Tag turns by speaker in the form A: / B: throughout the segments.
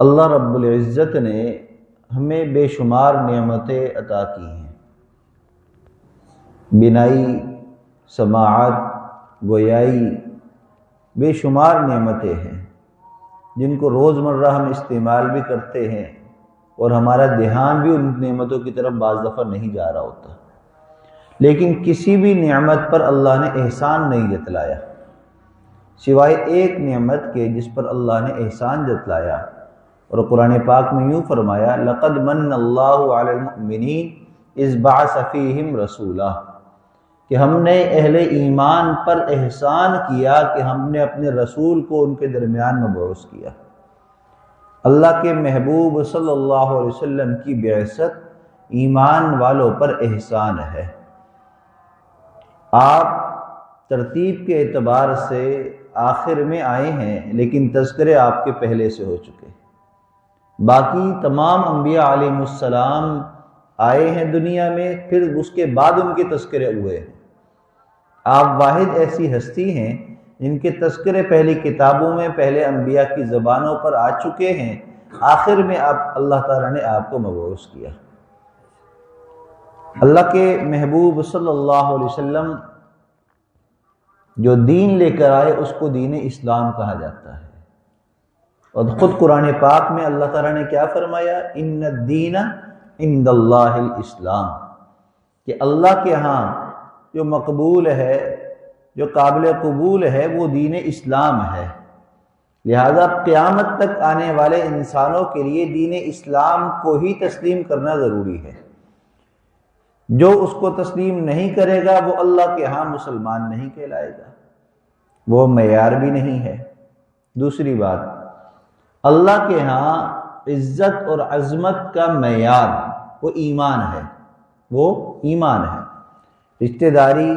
A: اللہ رب العزت نے ہمیں بے شمار نعمتیں عطا کی ہیں، بینائی، سماعت، گویائی، بے شمار نعمتیں ہیں جن کو روزمرہ ہم استعمال بھی کرتے ہیں اور ہمارا دھیان بھی ان نعمتوں کی طرف بعض دفعہ نہیں جا رہا ہوتا، لیکن کسی بھی نعمت پر اللہ نے احسان نہیں جتلایا سوائے ایک نعمت کے جس پر اللہ نے احسان جتلایا، اور قرآن پاک میں یوں فرمایا لَقَدْ مَنَّ اللَّهُ عَلَى الْمُؤْمِنِينَ إِذْ بَعَثَ فِيهِمْ رَسُولًا، کہ ہم نے اہل ایمان پر احسان کیا کہ ہم نے اپنے رسول کو ان کے درمیان مبعوث کیا۔ اللہ کے محبوب صلی اللہ علیہ وسلم کی بعثت ایمان والوں پر احسان ہے۔ آپ ترتیب کے اعتبار سے آخر میں آئے ہیں، لیکن تذکرے آپ کے پہلے سے ہو چکے۔ باقی تمام انبیاء علیہ السلام آئے ہیں دنیا میں، پھر اس کے بعد ان کے تذکرے ہوئے ہیں۔ آپ واحد ایسی ہستی ہیں جن کے تذکرے پہلی کتابوں میں، پہلے انبیاء کی زبانوں پر آ چکے ہیں، آخر میں اللہ تعالیٰ نے آپ کو مبعوث کیا۔ اللہ کے محبوب صلی اللہ علیہ وسلم جو دین لے کر آئے اس کو دین اسلام کہا جاتا ہے، اور خود قرآن پاک میں اللہ تعالیٰ نے کیا فرمایا، ان الدین عند اللہ الاسلام، کہ اللہ کے ہاں جو مقبول ہے، جو قابل قبول ہے، وہ دین اسلام ہے۔ لہذا قیامت تک آنے والے انسانوں کے لیے دین اسلام کو ہی تسلیم کرنا ضروری ہے۔ جو اس کو تسلیم نہیں کرے گا وہ اللہ کے ہاں مسلمان نہیں کہلائے گا، وہ معیار بھی نہیں ہے۔ دوسری بات، اللہ کے ہاں عزت اور عظمت کا معیار وہ ایمان ہے، وہ ایمان ہے۔ رشتہ داری،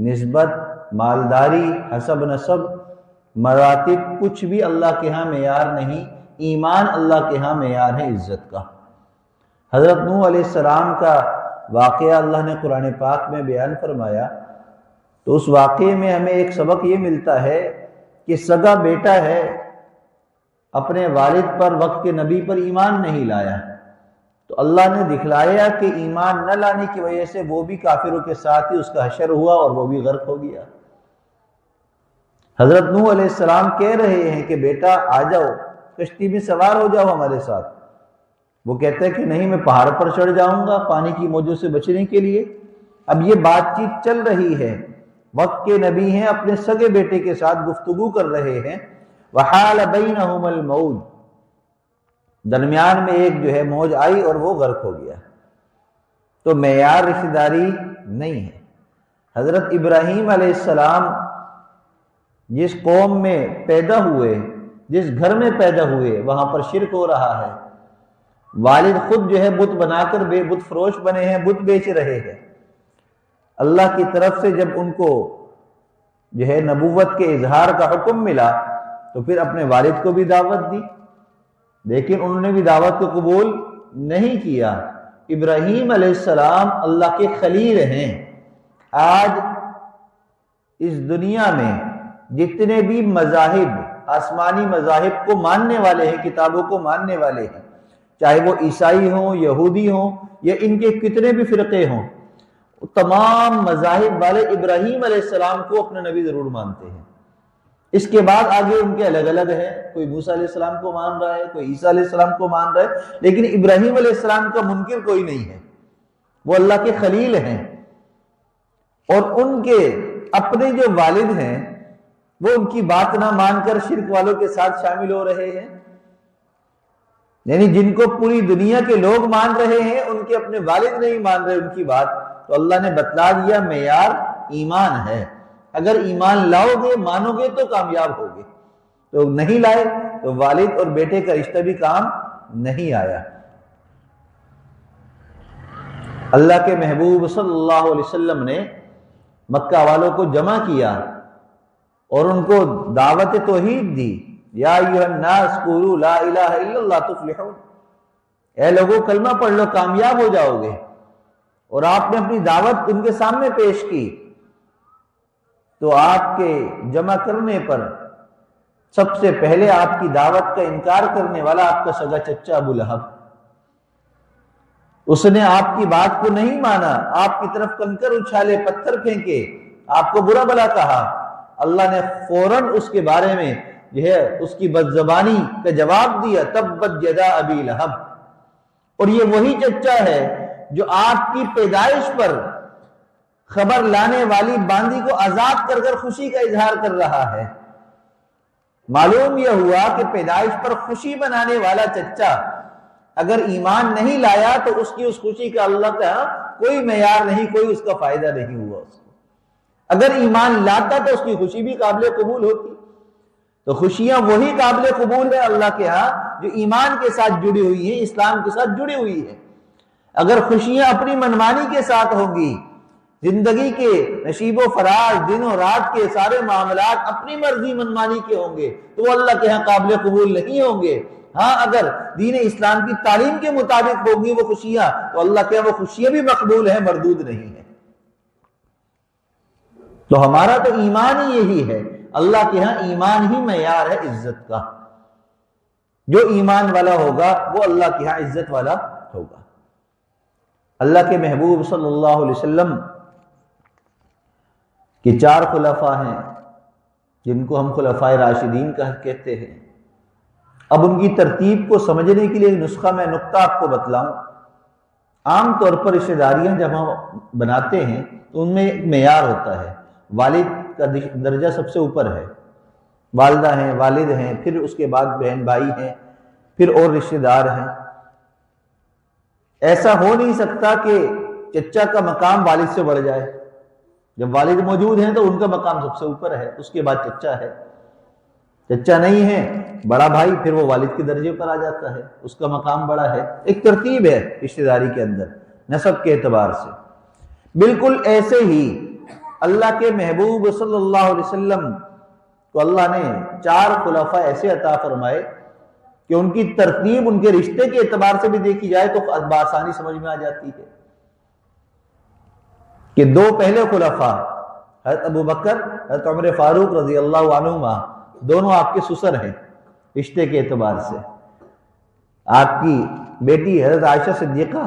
A: نسبت، مالداری، حسب نسب، مراتب کچھ بھی اللہ کے ہاں معیار نہیں، ایمان اللہ کے ہاں معیار ہے عزت کا۔ حضرت نوح علیہ السلام کا واقعہ اللہ نے قرآن پاک میں بیان فرمایا، تو اس واقعے میں ہمیں ایک سبق یہ ملتا ہے کہ سگا بیٹا ہے، اپنے والد پر، وقت کے نبی پر ایمان نہیں لایا، تو اللہ نے دکھلایا کہ ایمان نہ لانے کی وجہ سے وہ بھی کافروں کے ساتھ ہی اس کا حشر ہوا اور وہ بھی غرق ہو گیا۔ حضرت نوح علیہ السلام کہہ رہے ہیں کہ بیٹا آ جاؤ، کشتی میں سوار ہو جاؤ ہمارے ساتھ۔ وہ کہتے ہیں کہ نہیں، میں پہاڑ پر چڑھ جاؤں گا پانی کی موجوں سے بچنے کے لیے۔ اب یہ بات چیت چل رہی ہے، وقت کے نبی ہیں، اپنے سگے بیٹے کے ساتھ گفتگو کر رہے ہیں۔ وحال بینہم الموج، درمیان میں ایک جو ہے موج آئی اور وہ غرق ہو گیا۔ تو معیار رشتہ داری نہیں ہے۔ حضرت ابراہیم علیہ السلام جس قوم میں پیدا ہوئے، جس گھر میں پیدا ہوئے، وہاں پر شرک ہو رہا ہے۔ والد خود جو ہے بت بنا کر بت فروش بنے ہیں، بت بیچ رہے ہیں۔ اللہ کی طرف سے جب ان کو جو ہے نبوت کے اظہار کا حکم ملا تو پھر اپنے والد کو بھی دعوت دی، لیکن انہوں نے بھی دعوت کو قبول نہیں کیا۔ ابراہیم علیہ السلام اللہ کے خلیل ہیں۔ آج اس دنیا میں جتنے بھی مذاہب، آسمانی مذاہب کو ماننے والے ہیں، کتابوں کو ماننے والے ہیں، چاہے وہ عیسائی ہوں، یہودی ہوں، یا ان کے کتنے بھی فرقے ہوں، تمام مذاہب والے ابراہیم علیہ السلام کو اپنا نبی ضرور مانتے ہیں۔ اس کے بعد آگے ان کے الگ الگ ہیں، کوئی موسیٰ علیہ السلام کو مان رہا ہے، کوئی عیسیٰ علیہ السلام کو مان رہا ہے، لیکن ابراہیم علیہ السلام کا منکر کوئی نہیں ہے۔ وہ اللہ کے خلیل ہیں، اور ان کے اپنے جو والد ہیں وہ ان کی بات نہ مان کر شرک والوں کے ساتھ شامل ہو رہے ہیں۔ یعنی جن کو پوری دنیا کے لوگ مان رہے ہیں، ان کے اپنے والد نہیں مان رہے ان کی بات، تو اللہ نے بتلا دیا معیار ایمان ہے۔ اگر ایمان لاؤ گے، مانو گے تو کامیاب ہوگے، تو نہیں لائے تو والد اور بیٹے کا رشتہ بھی کام نہیں آیا۔ اللہ کے محبوب صلی اللہ علیہ وسلم نے مکہ والوں کو جمع کیا اور ان کو دعوت توحید دی، یا ایھا الناس قولوا لا الہ الا اللہ تفلحون، اے لوگوں کلمہ پڑھ لو کامیاب ہو جاؤ گے۔ اور آپ نے اپنی دعوت ان کے سامنے پیش کی، تو آپ کے جمع کرنے پر سب سے پہلے آپ کی دعوت کا انکار کرنے والا آپ کا سگا چچا ابو لہب، اس نے آپ کی بات کو نہیں مانا، آپ کی طرف کنکر اچھالے، پتھر پھینکے، آپ کو برا بھلا کہا۔ اللہ نے فوراً اس کے بارے میں جو ہے اس کی بدزبانی کا جواب دیا، تبت یدا ابی لہب۔ اور یہ وہی چچا ہے جو آپ کی پیدائش پر خبر لانے والی باندی کو آزاد کر کر خوشی کا اظہار کر رہا ہے۔ معلوم یہ ہوا کہ پیدائش پر خوشی منانے والا چچا اگر ایمان نہیں لایا تو اس کی اس خوشی کا اللہ کا کوئی معیار نہیں، کوئی اس کا فائدہ نہیں ہوا اس کو۔ اگر ایمان لاتا تو اس کی خوشی بھی قابل قبول ہوتی۔ تو خوشیاں وہی قابل قبول ہے اللہ کے ہاں جو ایمان کے ساتھ جڑی ہوئی ہیں، اسلام کے ساتھ جڑی ہوئی ہے۔ اگر خوشیاں اپنی منمانی کے ساتھ ہوں گی، زندگی کے نشیب و فراز، دن و رات کے سارے معاملات اپنی مرضی منمانی کے ہوں گے تو وہ اللہ کے ہاں قابل قبول نہیں ہوں گے۔ ہاں اگر دین اسلام کی تعلیم کے مطابق ہوگی وہ خوشیاں تو اللہ کے ہاں وہ خوشیاں بھی مقبول ہیں، مردود نہیں ہیں۔ تو ہمارا تو ایمان ہی یہی ہے، اللہ کے ہاں ایمان ہی معیار ہے عزت کا۔ جو ایمان والا ہوگا وہ اللہ کے ہاں عزت والا ہوگا۔ اللہ کے محبوب صلی اللہ علیہ وسلم کہ 4 خلفاء ہیں جن کو ہم خلفائے راشدین کہتے ہیں۔ اب ان کی ترتیب کو سمجھنے کے لیے نسخہ میں نقطہ آپ کو بتلاؤں۔ عام طور پر رشتہ داریاں جب ہم بناتے ہیں تو ان میں ایک معیار ہوتا ہے، والد کا درجہ سب سے اوپر ہے، والدہ ہیں، والد ہیں، پھر اس کے بعد بہن بھائی ہیں، پھر اور رشتہ دار ہیں۔ ایسا ہو نہیں سکتا کہ چچا کا مقام والد سے بڑھ جائے۔ جب والد موجود ہیں تو ان کا مقام سب سے اوپر ہے، اس کے بعد چچا ہے۔ چچا نہیں ہے، بڑا بھائی، پھر وہ والد کے درجے پر آ جاتا ہے، اس کا مقام بڑا ہے۔ ایک ترتیب ہے رشتہ داری کے اندر نسب کے اعتبار سے۔ بالکل ایسے ہی اللہ کے محبوب صلی اللہ علیہ وسلم کو اللہ نے 4 خلفاء ایسے عطا فرمائے کہ ان کی ترتیب ان کے رشتے کے اعتبار سے بھی دیکھی جائے تو بآسانی سمجھ میں آ جاتی ہے کہ 2 پہلے خلفاء حضرت ابو بکر، حضرت عمر فاروق رضی اللہ عنہما، دونوں آپ کے سسر ہیں رشتے کے اعتبار سے۔ آپ کی بیٹی حضرت عائشہ صدیقہ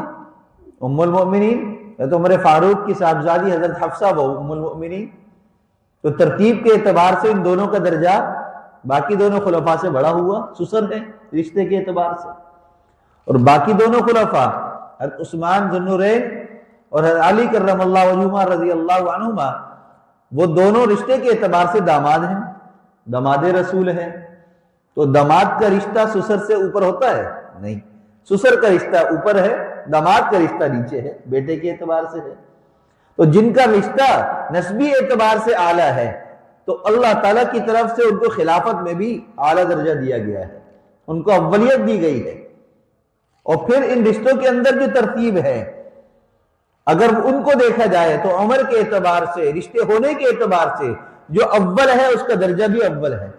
A: ام المؤمنین، حضرت عمر فاروق کی صاحبزادی حضرت حفصہ وہ ام المؤمنین۔ تو ترتیب کے اعتبار سے ان دونوں کا درجہ باقی دونوں خلفاء سے بڑا ہوا، سسر ہیں رشتے کے اعتبار سے۔ اور باقی دونوں خلفاء حضرت عثمان ذو النورین اور حضرت علی کرم اللہ وجہہما رضی اللہ عنہما، وہ دونوں رشتے کے اعتبار سے داماد ہیں، داماد رسول ہیں۔ تو داماد کا رشتہ سسر سے اوپر ہوتا ہے؟ نہیں، سسر کا رشتہ اوپر ہے، داماد کا رشتہ نیچے ہے، بیٹے کے اعتبار سے ہے۔ تو جن کا رشتہ نسبی اعتبار سے اعلیٰ ہے تو اللہ تعالیٰ کی طرف سے ان کو خلافت میں بھی اعلیٰ درجہ دیا گیا ہے، ان کو اولیت دی گئی ہے۔ اور پھر ان رشتوں کے اندر جو ترتیب ہے اگر ان کو دیکھا جائے تو عمر کے اعتبار سے، رشتے ہونے کے اعتبار سے جو اول ہے اس کا درجہ بھی اول ہے۔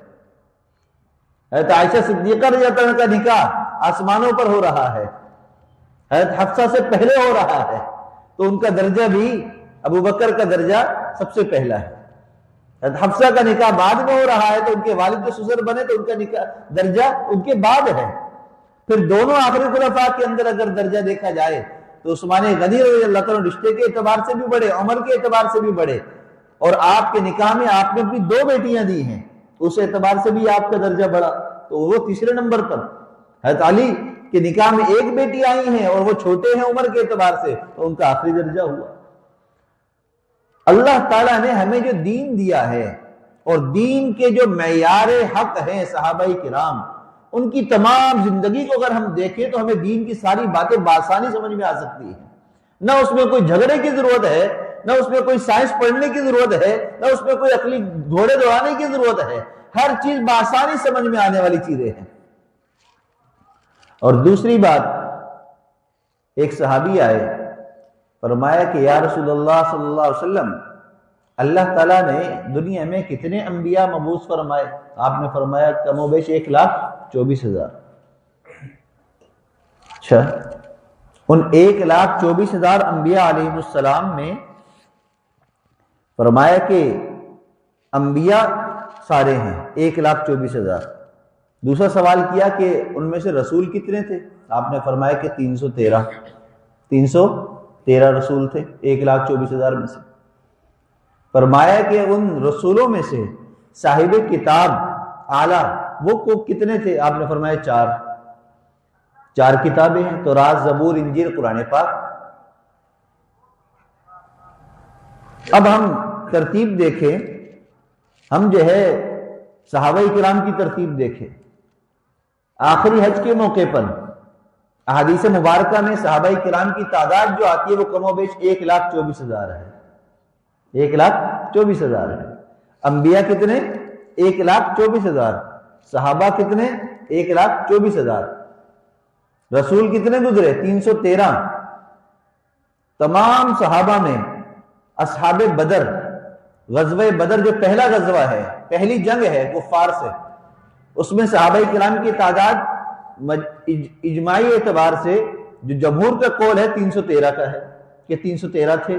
A: حضرت عائشہ صدیقہ رضی اللہ عنہ کا نکاح آسمانوں پر ہو رہا ہے، حضرت حفصہ سے پہلے ہو رہا ہے، تو ان کا درجہ بھی ابو بکر کا درجہ سب سے پہلا ہے۔ حضرت حفصہ کا نکاح بعد میں ہو رہا ہے تو ان کے والد کے سسر بنے تو ان کا نکاح درجہ ان کے بعد ہے۔ پھر دونوں آخری خلفاء کے اندر اگر درجہ دیکھا جائے تو عثمان غنی رضی اللہ عنہ رشتے کے اعتبار سے بھی بڑے، عمر کے اعتبار سے بھی بڑے، اور آپ کے نکاح میں آپ نے بھی 2 بیٹیاں دی ہیں، اس اعتبار سے بھی آپ کا درجہ بڑا، تو وہ تیسرے نمبر پر۔ حضرت علی کے نکاح میں 1 بیٹی آئی ہیں اور وہ چھوٹے ہیں عمر کے اعتبار سے تو ان کا آخری درجہ ہوا۔ اللہ تعالیٰ نے ہمیں جو دین دیا ہے اور دین کے جو معیار حق ہیں صحابہ کرام، ان کی تمام زندگی کو اگر ہم دیکھیں تو ہمیں دین کی ساری باتیں بآسانی سمجھ میں آ سکتی ہیں۔ نہ اس میں کوئی جھگڑے کی ضرورت ہے، نہ اس میں کوئی سائنس پڑھنے کی ضرورت ہے، نہ اس میں کوئی عقلی گھوڑے دوڑانے کی ضرورت ہے، ہر چیز بآسانی سمجھ میں آنے والی چیزیں ہیں۔ اور دوسری بات، ایک صحابی آئے، فرمایا کہ یا رسول اللہ صلی اللہ علیہ وسلم، اللہ تعالیٰ نے دنیا میں کتنے انبیاء مبعوث فرمائے؟ آپ نے فرمایا کم و بیش 1,24,000۔ اچھا، ان 1,24,000 انبیاء علیہ السلام میں فرمایا کہ انبیاء سارے ہیں 1,24,000۔ دوسرا سوال کیا کہ ان میں سے رسول کتنے تھے؟ آپ نے فرمایا کہ 313 رسول تھے 1,24,000 میں سے۔ فرمایا کہ ان رسولوں میں سے صاحب کتاب اعلیٰ وہ کتنے تھے؟ آپ نے فرمایا 4 کتابیں ہیں، تورات، زبور، انجیل، قرآن پاک۔ اب ہم ترتیب دیکھیں، ہم جو ہے صحابہ کرام کی ترتیب دیکھیں۔ آخری حج کے موقع پر احادیث مبارکہ میں صحابہ کرام کی تعداد جو آتی ہے وہ کم و بیش 1,24,000 ہے، 1,24,000 ہے۔ انبیاء کتنے؟ 1,24,000۔ صحابہ کتنے؟ 1,24,000۔ رسول کتنے گزرے؟ 313۔ تمام صحابہ میں اصحاب بدر، غزوہ بدر جو پہلا غزوہ ہے، پہلی جنگ ہے کفار سے، اس میں صحابہ کرام کی تعداد اجماعی اعتبار سے جو جمہور کا قول ہے 313 کا ہے کہ 313 تھے۔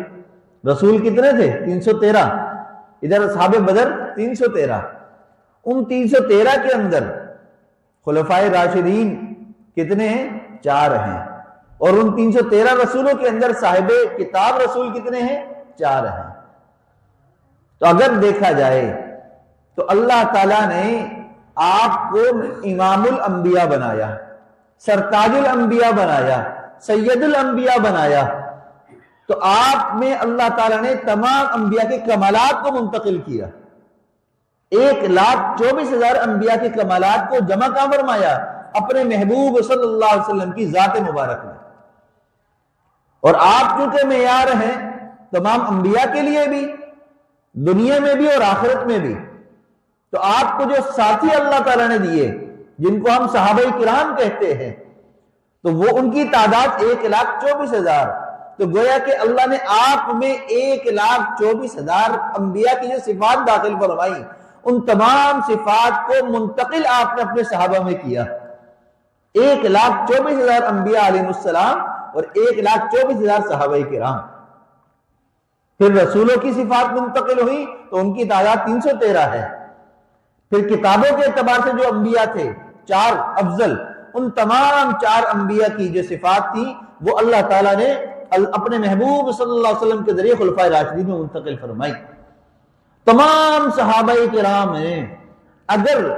A: رسول کتنے تھے؟ 313۔ ادھر اصحاب بدر 313۔ ان 313 کے اندر خلفائے راشدین کتنے ہیں؟ 4 ہیں، اور ان 313 رسولوں کے اندر صاحب کتاب رسول کتنے ہیں؟ 4 ہیں۔ تو اگر دیکھا جائے تو اللہ تعالیٰ نے آپ کو امام الانبیاء بنایا، سرتاج الانبیاء بنایا، سید الانبیاء بنایا، تو آپ میں اللہ تعالیٰ نے تمام انبیاء کے کمالات کو منتقل کیا۔ 1,24,000 انبیاء کے کمالات کو جمع کہاں فرمایا؟ اپنے محبوب صلی اللہ علیہ وسلم کی ذات مبارک میں۔ اور آپ چونکہ معیار ہیں تمام انبیاء کے لیے بھی، دنیا میں بھی اور آخرت میں بھی، تو آپ کو جو ساتھی اللہ تعالیٰ نے دیے جن کو ہم صحابہ کرام کہتے ہیں، تو وہ ان کی تعداد 1,24,000۔ تو گویا کہ اللہ نے آپ میں 1,24,000 انبیاء کی جو صفات داخل فرمائی، ان تمام صفات کو منتقل آپ نے اپنے صحابہ میں کیا۔ 1,24,000 انبیاء علیہ السلام اور 1,24,000 صحابہ کرام۔ پھر رسولوں کی صفات منتقل ہوئی تو ان کی تعداد 313 ہے۔ پھر کتابوں کے اعتبار سے جو انبیاء تھے 4 افضل، ان تمام 4 انبیاء کی جو صفات تھی وہ اللہ تعالیٰ نے اپنے محبوب صلی اللہ علیہ وسلم کے ذریعے خلفائے راشدین میں منتقل فرمائی۔ تمام صحابہ کرام ہیں، اگر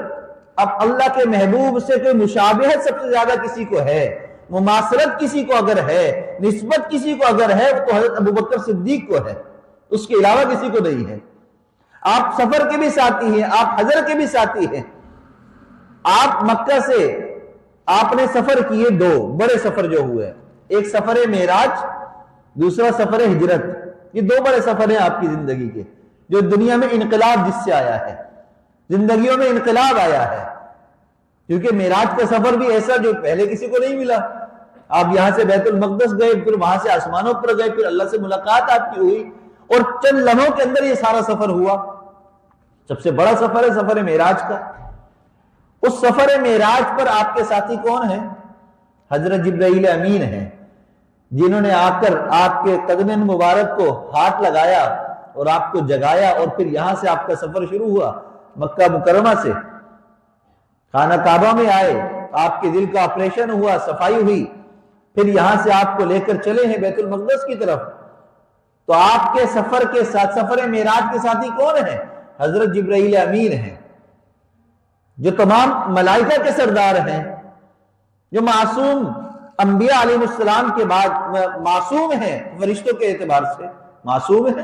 A: اب اللہ کے محبوب سے کوئی مشابہت سب سے زیادہ کسی کو ہے، مماثلت کسی کو اگر ہے، نسبت کسی کو اگر ہے تو حضرت ابوبکر صدیق کو ہے، اس کے علاوہ کسی کو نہیں ہے۔ آپ سفر کے بھی ساتھی ہیں، آپ حضر کے بھی ساتھی ہیں۔ آپ مکہ سے آپ نے سفر کیے 2 بڑے سفر جو ہوئے، ایک سفر معراج، دوسرا سفر ہجرت۔ یہ 2 بڑے سفر ہیں آپ کی زندگی کے، جو دنیا میں انقلاب جس سے آیا ہے، زندگیوں میں انقلاب آیا ہے۔ کیونکہ معراج کا سفر بھی ایسا جو پہلے کسی کو نہیں ملا۔ آپ یہاں سے بیت المقدس گئے، پھر وہاں سے آسمانوں پر گئے، پھر اللہ سے ملاقات آپ کی ہوئی، اور چند لمحوں کے اندر یہ سارا سفر ہوا۔ سب سے بڑا سفر ہے سفر معراج کا۔ اس سفر معراج پر آپ کے ساتھی کون ہیں؟ حضرت جبرائیل امین ہیں، جنہوں نے آ کر آپ کے قدم مبارک کو ہاتھ لگایا اور آپ کو جگایا، اور پھر یہاں سے آپ کا سفر شروع ہوا مکہ مکرمہ سے۔ خانہ کعبہ میں آئے، آپ کے دل کا آپریشن ہوا، صفائی ہوئی، پھر یہاں سے آپ کو لے کر چلے ہیں بیت المقدس کی طرف۔ تو آپ کے سفر کے ساتھ، سفر معراج کے ساتھی کون ہیں؟ حضرت جبرائیل امین ہیں، جو تمام ملائکہ کے سردار ہیں، جو معصوم انبیاء علیہ السلام کے بعد معصوم ہیں، فرشتوں کے اعتبار سے معصوم ہیں،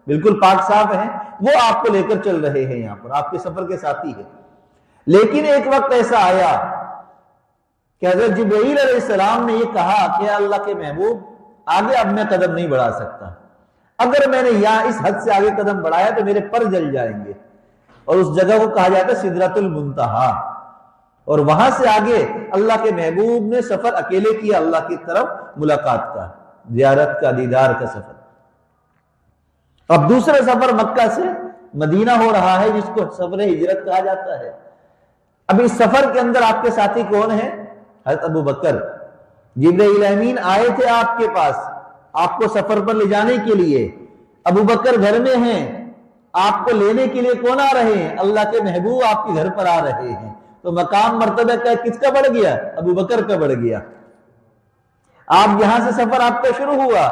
A: بالکل پاک صاف ہیں۔ وہ آپ کو لے کر چل رہے ہیں، یہاں پر آپ کے سفر کے ساتھی ہیں۔ لیکن ایک وقت ایسا آیا کہ حضرت جبرائیل علیہ السلام نے یہ کہا کہ اللہ کے محبوب، آگے اب میں قدم نہیں بڑھا سکتا، اگر میں نے یہاں اس حد سے آگے قدم بڑھایا تو میرے پر جل جائیں گے۔ اور اس جگہ کو کہا جاتا ہے سدرۃ المنتہا، اور وہاں سے آگے اللہ کے محبوب نے سفر اکیلے کیا اللہ کی طرف ملاقات کا، زیارت کا، دیدار کا سفر۔ اب دوسرا سفر مکہ سے مدینہ ہو رہا ہے، جس کو سفر ہجرت کہا جاتا ہے۔ اب اس سفر کے اندر آپ کے ساتھی کون ہیں؟ حضرت ابوبکر۔ جبرائیل امین آئے تھے آپ کے پاس، آپ کو سفر پر لے جانے کے لیے۔ ابوبکر گھر میں ہیں، آپ کو لینے کے لیے کون آ رہے ہیں؟ اللہ کے محبوب آپ کے گھر پر آ رہے ہیں۔ تو مقام مرتبہ کا کس کا بڑھ گیا؟ ابو بکر کا بڑھ گیا۔ آپ یہاں سے سفر آپ کا شروع ہوا،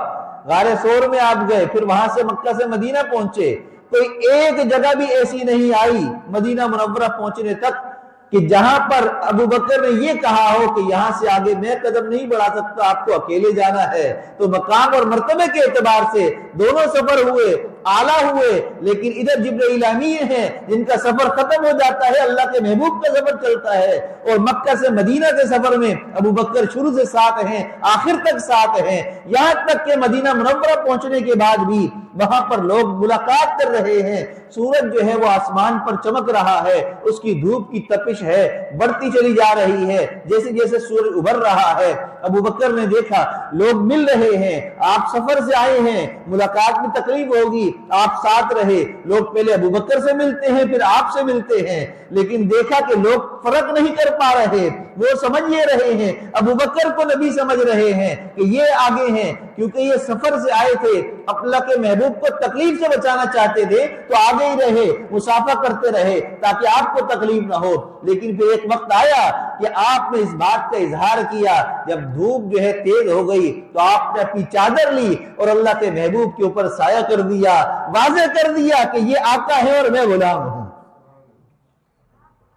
A: غار ثور میں آپ گئے، پھر وہاں سے مکہ سے مدینہ پہنچے، کوئی ایک جگہ بھی ایسی نہیں آئی مدینہ منورہ پہنچنے تک کہ جہاں پر ابو بکر نے یہ کہا ہو کہ یہاں سے آگے میں قدم نہیں بڑھا سکتا، آپ کو اکیلے جانا ہے۔ تو مقام اور مرتبے کے اعتبار سے دونوں سفر ہوئے، اعلیٰ ہوئے، لیکن ادھر جبرائیل امین ہیں جن کا سفر ختم ہو جاتا ہے، اللہ کے محبوب کا سفر چلتا ہے، اور مکہ سے مدینہ کے سفر میں ابو بکر شروع سے ساتھ ہیں، آخر تک ساتھ ہیں، یہاں تک کہ مدینہ منورہ پہنچنے کے بعد بھی وہاں پر لوگ ملاقات کر رہے ہیں، سورج جو ہے وہ آسمان پر چمک رہا ہے، اس کی دھوپ کی تپش ہے بڑھتی چلی جا رہی ہے، جیسے جیسے سورج ابھر رہا ہے ابو بکر نے دیکھا لوگ مل رہے ہیں، آپ سفر سے آئے ہیں، ملاقات میں تقریب ہوگی، آپ ساتھ رہے، لوگ پہلے ابو بکر سے ملتے ہیں پھر آپ سے ملتے ہیں، لیکن دیکھا کہ لوگ فرق نہیں کر پا رہے، وہ سمجھ یہ رہے ہیں، ابو بکر کو نبی سمجھ رہے ہیں کہ یہ آگے ہیں، کیونکہ یہ سفر سے آئے تھے، اللہ کے محبوب کو تکلیف سے بچانا چاہتے تھے تو آگے ہی رہے، مسافہ کرتے رہے تاکہ آپ کو تکلیف نہ ہو۔ لیکن پھر ایک وقت آیا کہ آپ نے اس بات کا اظہار کیا، جب دھوپ جو ہے تیز ہو گئی تو آپ نے اپنی چادر لی اور اللہ کے محبوب کے اوپر سایہ کر دیا، واضح کر دیا کہ یہ آقا ہے اور میں غلام ہوں۔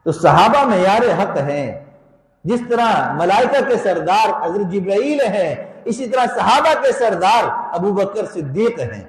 A: تو صحابہ معیار حق ہیں، جس طرح ملائکہ کے سردار حضرت جبرائیل ہیں، اسی طرح صحابہ کے سردار ابو بکر صدیق ہیں۔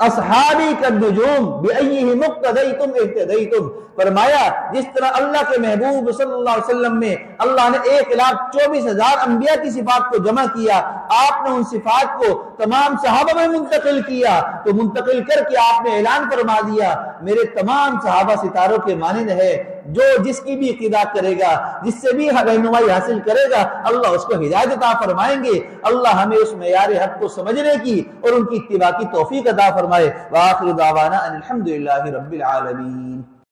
A: اصحابی کالنجوم بأیہم اقتدیتم اہتدیتم، فرمایا جس طرح اللہ کے محبوب صلی اللہ علیہ وسلم میں اللہ نے 1,24,000 انبیاء کی صفات کو جمع کیا، آپ نے ان صفات کو تمام صحابہ میں منتقل کیا، تو منتقل کر کے آپ نے اعلان فرما دیا میرے تمام صحابہ ستاروں کے مانند ہے، جو جس کی بھی اقتداء کرے گا، جس سے بھی رہنمائی حاصل کرے گا، اللہ اس کو ہدایت عطا فرمائیں گے۔ اللہ ہمیں اس معیار حق کو سمجھنے کی اور ان کی اتباع کی توفیق عطا فرمائے۔ وآخر دعوانا ان الحمدللہ رب العالمین۔